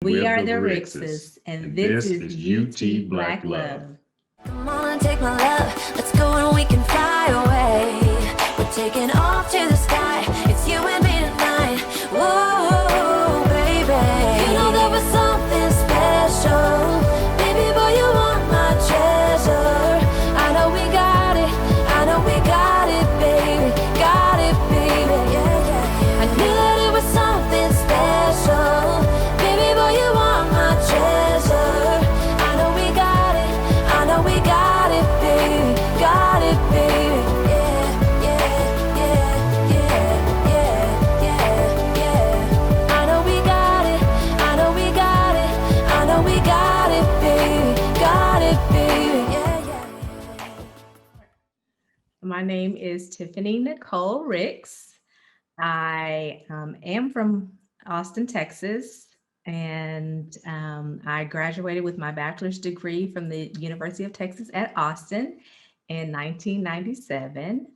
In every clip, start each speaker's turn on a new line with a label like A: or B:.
A: We
B: We're
A: are
B: the
A: the
B: Rixes,
A: Rixes, and
B: and
A: this
B: this
A: is
B: is
A: UT
B: UT
A: Black
B: Black Love.
A: Love.
C: Come on, take my love. Let's go and we can fly away. We're taking off to the sky. It's you and me tonight. Whoa, baby. You know there was something special. Baby boy, you are my treasure. I know we got it. I know we got it, baby. Got it, baby. Yeah, yeah. I knew that it was something special. Baby boy, you are my treasure. I know we got it. I know we got it, baby. Got it, baby. Yeah, yeah, yeah, yeah, yeah, yeah, yeah. I know we got it. I know we got it. I know we got it, baby. Got it, baby. Yeah, yeah.
A: My name is Tiffany Nicole Ricks. I am from Austin, Texas, and I graduated with my bachelor's degree from the University of Texas at Austin in 1997.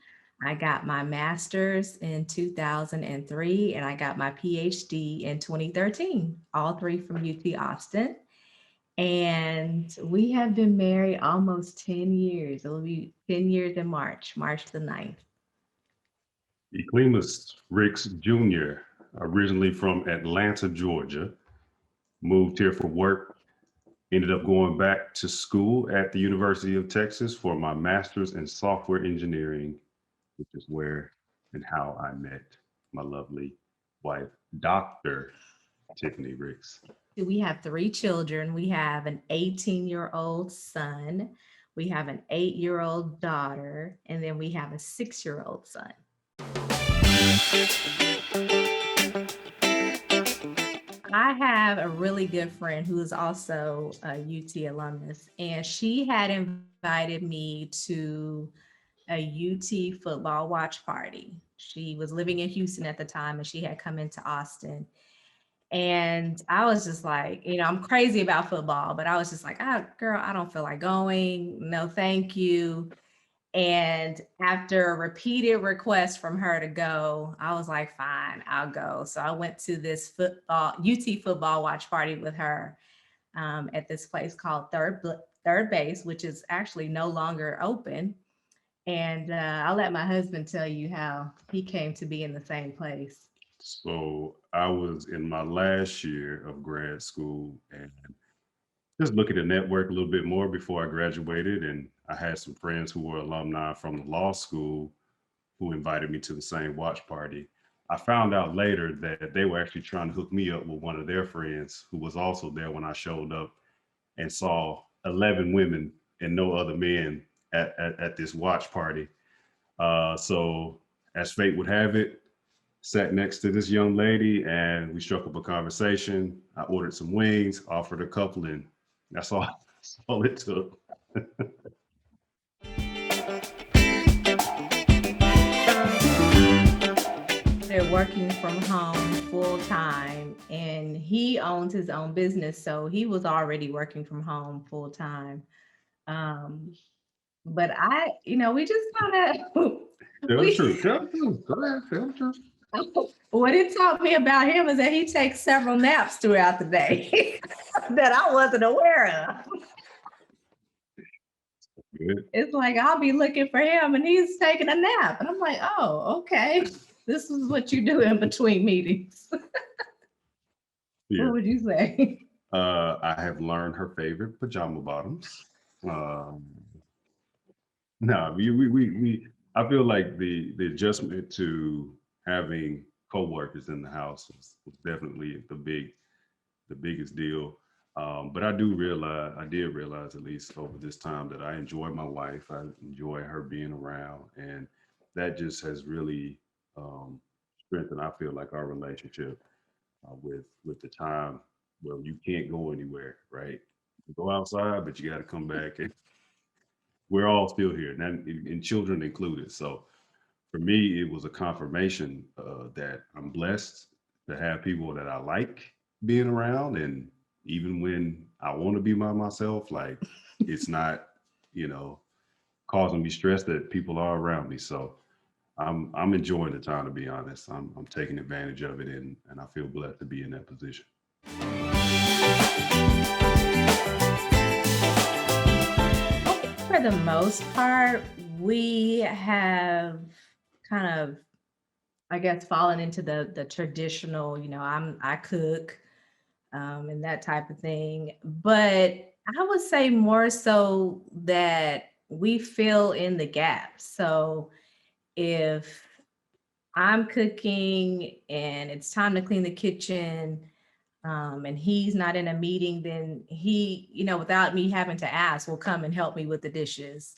A: I got my master's in 2003, and I got my PhD in 2013, all three from UT Austin. And we have been married almost 10 years. It'll be 10 years in March, March the 9th.
B: Ecleamus Ricks Jr., originally from Atlanta, Georgia, moved here for work, ended up going back to school at the University of Texas for my master's in software engineering, which is where and how I met my lovely wife, Dr. Tiffany Ricks.
A: We have three children. We have an 18-year-old son, we have an 8-year-old daughter, and then we have a 6-year-old son. I have a really good friend who is also a UT alumnus, and she had invited me to a UT football watch party. She was living in Houston at the time, and she had come into Austin. And I was just like, I'm crazy about football, but I was just like, girl, I don't feel like going. No, thank you. And after repeated requests from her to go, I was like, fine, I'll go. So I went to this UT football watch party with her at this place called Third Base, which is actually no longer open. And I'll let my husband tell you how he came to be in the same place.
B: So I was in my last year of grad school and just looking to network a little bit more before I graduated. And I had some friends who were alumni from the law school who invited me to the same watch party. I found out later that they were actually trying to hook me up with one of their friends who was also there when I showed up and saw 11 women and no other men at this watch party. So, as fate would have it, sat next to this young lady and we struck up a conversation. I ordered some wings, offered a couple, and that's all, that's all it took.
A: They're working from home full time, and he owns his own business, so he was already working from home full time. Um, but we just kind of
B: Tell the
A: we
B: truth. Tell the truth. Go ahead. Tell the truth.
A: what it taught me about him is that he takes several naps throughout the day that I wasn't aware of.
B: Good.
A: It's like I'll be looking for him and he's taking a nap, and I'm like, oh, okay, this is what you do in between meetings. What
B: Yeah.
A: would you say?
B: I have learned her favorite pajama bottoms. Um, no, I feel like the adjustment to having coworkers in the house was definitely the biggest deal. But I did realize at least over this time that I enjoy my wife. I enjoy her being around, and that just has really strengthened. I feel like our relationship with the time. Well, you can't go anywhere, right? You go outside, but you got to come back, and we're all still here, and children included. So for me, it was a confirmation that I'm blessed to have people that I like being around. And even when I want to be by myself, like it's not, you know, causing me stress that people are around me. So I'm enjoying the time, to be honest. I'm taking advantage of it, and I feel blessed to be in that position.
A: For the most part, we have kind of, I guess, fallen into the traditional, I cook, and that type of thing. But I would say more so that we fill in the gaps. So if I'm cooking and it's time to clean the kitchen, and he's not in a meeting, then he, without me having to ask, will come and help me with the dishes.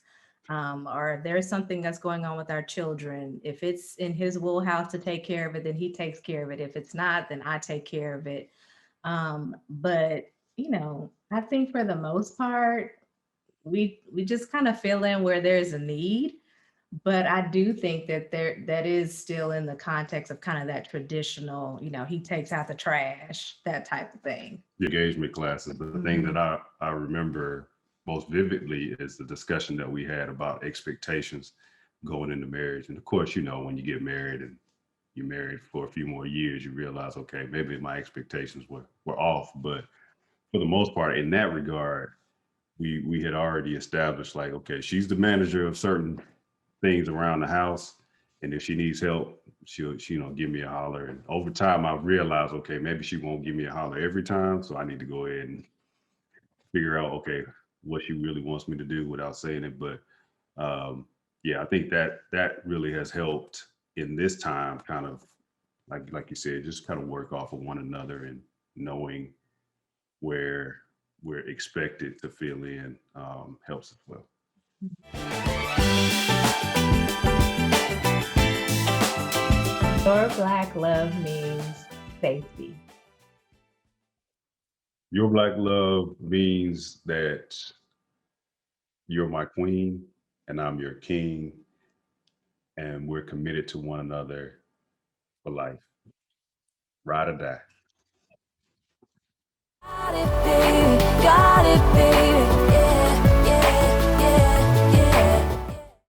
A: Or if there's something that's going on with our children. If it's in his wheelhouse to take care of it, then he takes care of it. If it's not, then I take care of it. But I think for the most part, we just kind of fill in where there's a need. But I do think that that is still in the context of kind of that traditional, he takes out the trash, that type of thing.
B: The engagement classes, the thing that I remember most vividly is the discussion that we had about expectations going into marriage. And of course, when you get married and you're married for a few more years, you realize, okay, maybe my expectations were off. But for the most part, in that regard, we had already established, like, okay, she's the manager of certain things around the house, and if she needs help, she'll give me a holler. And over time, I've realized, okay, maybe she won't give me a holler every time, so I need to go ahead and figure out, okay, what she really wants me to do without saying it. But yeah, I think that really has helped in this time, kind of like you said, just kind of work off of one another and knowing where we're expected to fill in helps as well.
A: Your Black love means safety.
B: Your Black love means that you're my queen and I'm your king, and we're committed to one another for life. Ride or die.